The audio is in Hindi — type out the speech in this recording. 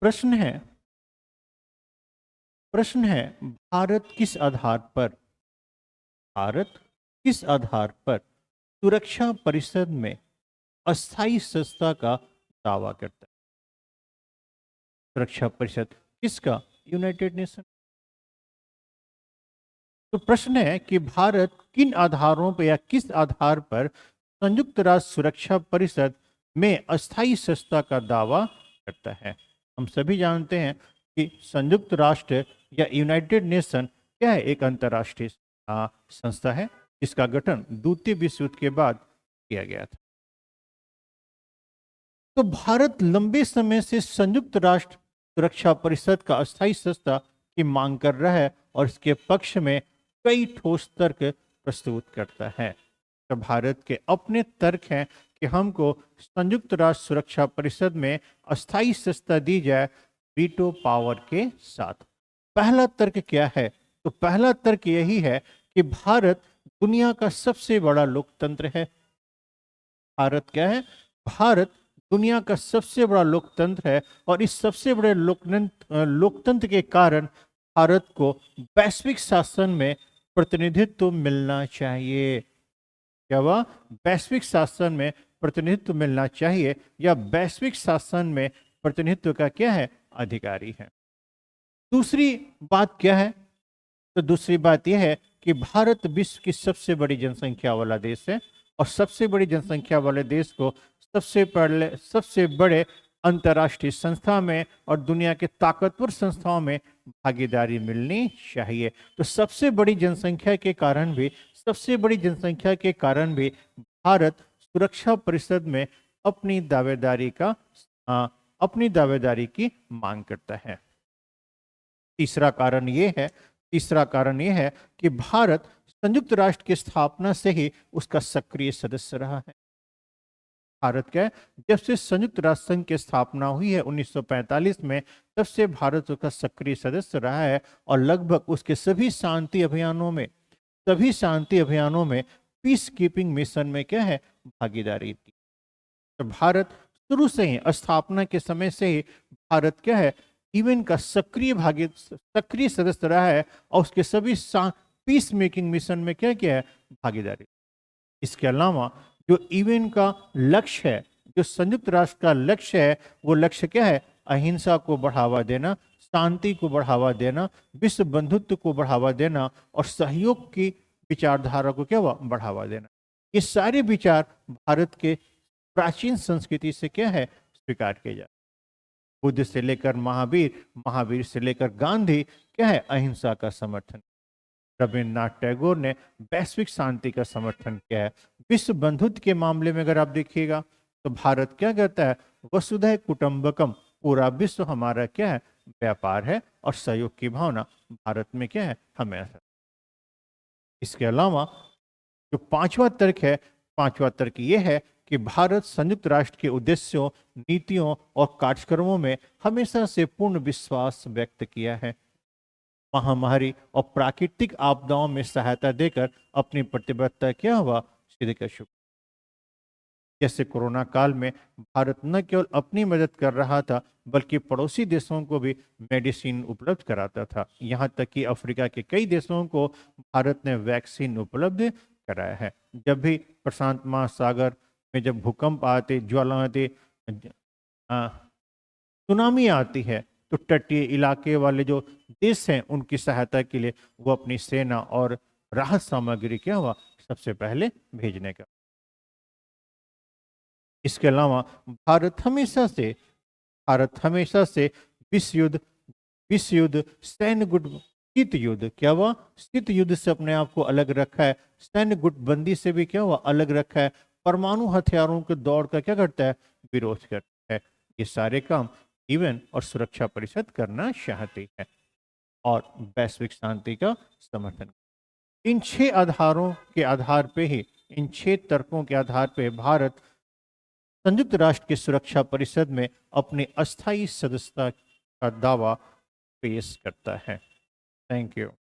प्रश्न है प्रश्न है भारत किस आधार पर सुरक्षा परिषद में अस्थायी सदस्यता का दावा करता है? सुरक्षा परिषद किसका? United nation. तो प्रश्न है कि भारत किन आधारों पर या किस आधार पर संयुक्त राष्ट्र सुरक्षा परिषद में अस्थायी सदस्यता का दावा करता है। हम सभी जानते हैं कि संयुक्त राष्ट्र या यूनाइटेड नेशन क्या है? एक अंतर्राष्ट्रीय संस्था है जिसका गठन द्वितीय विश्व युद्ध के बाद किया गया था। तो भारत लंबे समय से संयुक्त राष्ट्र सुरक्षा परिषद का अस्थायी सदस्यता की मांग कर रहा है और इसके पक्ष में कई ठोस तर्क प्रस्तुत करता है। तो भारत के अपने तर्क हैं कि हमको संयुक्त राष्ट्र सुरक्षा परिषद में अस्थायी सदस्यता दी जाए वीटो पावर के साथ। पहला तर्क क्या है? तो पहला तर्क यही है कि भारत दुनिया का सबसे बड़ा लोकतंत्र है। भारत क्या है? भारत दुनिया का सबसे बड़ा लोकतंत्र है और इस सबसे बड़े लोकतंत्र के कारण भारत को वैश्विक शासन में प्रतिनिधित्व मिलना चाहिए। क्या वह वैश्विक शासन में प्रतिनिधित्व मिलना चाहिए या वैश्विक शासन में प्रतिनिधित्व का क्या है? अधिकारी है। दूसरी बात क्या है? तो दूसरी बात यह है कि भारत विश्व की सबसे बड़ी जनसंख्या वाला देश है और सबसे बड़ी जनसंख्या वाले देश को सबसे बड़े अंतर्राष्ट्रीय संस्था में और दुनिया के ताकतवर संस्थाओं में भागीदारी मिलनी चाहिए। तो सबसे बड़ी जनसंख्या के कारण भी भारत सुरक्षा परिषद में अपनी दावेदारी की मांग करता है। तीसरा कारण यह है कि भारत संयुक्त राष्ट्र की स्थापना से ही उसका सक्रिय सदस्य रहा है। भारत क्या है? जब से संयुक्त राष्ट्र संघ की स्थापना हुई है 1945 में, तब से भारत उसका सक्रिय सदस्य रहा है और लगभग उसके सभी शांति अभियानों में पीस कीपिंग मिशन में क्या है? भागीदारी थी। तो भारत शुरू से ही, स्थापना के समय से ही भारत क्या है? यूएन का सक्रिय सदस्य रहा है और उसके सभी पीस मेकिंग मिशन में क्या क्या है? भागीदारी। इसके अलावा जो यूएन का लक्ष्य है, जो संयुक्त राष्ट्र का लक्ष्य है, वो लक्ष्य क्या है? अहिंसा को बढ़ावा देना, शांति को बढ़ावा देना, विश्व बंधुत्व को बढ़ावा देना और सहयोग की विचारधारा को क्या हुआ? बढ़ावा देना। ये सारे विचार भारत के प्राचीन संस्कृति से क्या है? स्वीकार किए जाते। बुद्ध से लेकर महावीर से लेकर गांधी क्या है? अहिंसा का समर्थन। रविन्द्रनाथ टैगोर ने वैश्विक शांति का समर्थन किया है। विश्व बंधुत्व के मामले में अगर आप देखिएगा तो भारत क्या कहता है? वसुधैव कुटुंबकम, पूरा विश्व हमारा क्या है? व्यापार है और सहयोग की भावना भारत में क्या है? हमेशा। इसके अलावा जो पांचवा तर्क ये है कि भारत संयुक्त राष्ट्र के उद्देश्यों, नीतियों और कार्यक्रमों में हमेशा से पूर्ण विश्वास व्यक्त किया है। महामारी और प्राकृतिक आपदाओं में सहायता देकर अपनी प्रतिबद्धता क्या हुआ? सिद्ध कर चुका। जैसे कोरोना काल में भारत न केवल अपनी मदद कर रहा था बल्कि पड़ोसी देशों को भी मेडिसिन उपलब्ध कराता था। यहाँ तक कि अफ्रीका के कई देशों को भारत ने वैक्सीन उपलब्ध कराया है। जब भी प्रशांत महासागर में जब भूकंप आते, ज्वाला आते, सुनामी आती है, तो तटीय इलाके वाले जो देश हैं उनकी सहायता के लिए वो अपनी सेना और राहत सामग्री क्या हुआ? सबसे पहले भेजने का। इसके अलावा भारत हमेशा से विश्व युद्ध, सैन्य गुट शीत युद्ध क्या हुआ? शीत युद्ध से अपने आप को अलग रखा है। सैन्य गुटबंदी से भी क्या हुआ? अलग रखा है। परमाणु हथियारों के दौड़ का क्या करता है? विरोध करता है। ये सारे काम यूएन और सुरक्षा परिषद करना चाहती है और वैश्विक शांति का समर्थन। इन छह तर्कों के आधार पे भारत संयुक्त राष्ट्र की सुरक्षा परिषद में अपनी अस्थायी सदस्यता का दावा पेश करता है। Thank you.